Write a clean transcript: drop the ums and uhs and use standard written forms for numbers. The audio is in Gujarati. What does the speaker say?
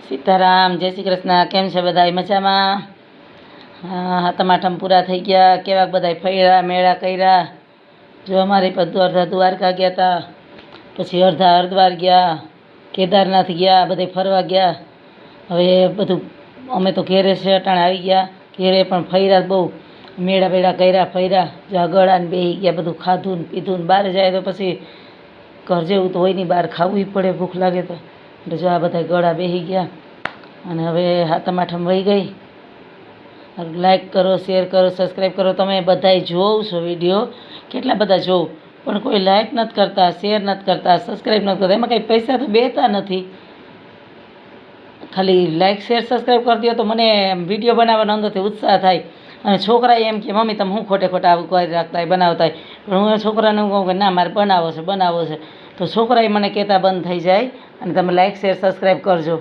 સીતારામ, જય શ્રી કૃષ્ણ. કેમ છે બધા? મજામાં? હાતમ આઠમ પૂરા થઈ ગયા. કેવાક બધા ફર્યા, મેળા કર્યા. જો અમારે બધું અડધા દ્વારકા ગયા હતા, પછી અડધા હરિદ્વાર ગયા, કેદારનાથ ગયા, બધે ફરવા ગયા. હવે બધું અમે તો ઘેરે છે, અટાણે આવી ગયા. ઘેરે પણ ફર્યા બહુ, મેળા વેળા કર્યા, ફર્યા. જો ગળાને બેસી ગયા, બધું ખાધું ને પીધું ને. બહાર જાય તો પછી ઘર જેવું તો હોય નહીં, બહાર ખાવું પડે, ભૂખ લાગે તો. એટલે જો આ બધા ગળા બેસી ગયા. અને હવે હાતમ આઠમ વહી ગઈ. લાઈક કરો, શેર કરો, સબસ્ક્રાઈબ કરો. તમે બધાય જોવો છો વિડીયો, કેટલા બધા જોવો, પણ કોઈ લાઈક નથી કરતા, શેર નથી કરતા, સબસ્ક્રાઈબ નથી કરતા. એમાં કંઈ પૈસા તો બેતા નથી. ખાલી લાઈક શેર સબસ્ક્રાઈબ કરી દો તો મને વિડીયો બનાવવાનો અંદરથી ઉત્સાહ થાય. અને છોકરા એમ કે મમ્મી તમે હું ખોટે ખોટા આવું કરી રાખતા હોય, બનાવતા હોય. પણ હું છોકરાને કહું કે ના, મારે બનાવો છે, બનાવો છે. તો છોકરાએ મને કહેતા બંધ થઈ જાય. અને તમે લાઈક શેર સબસ્ક્રાઈબ કરજો.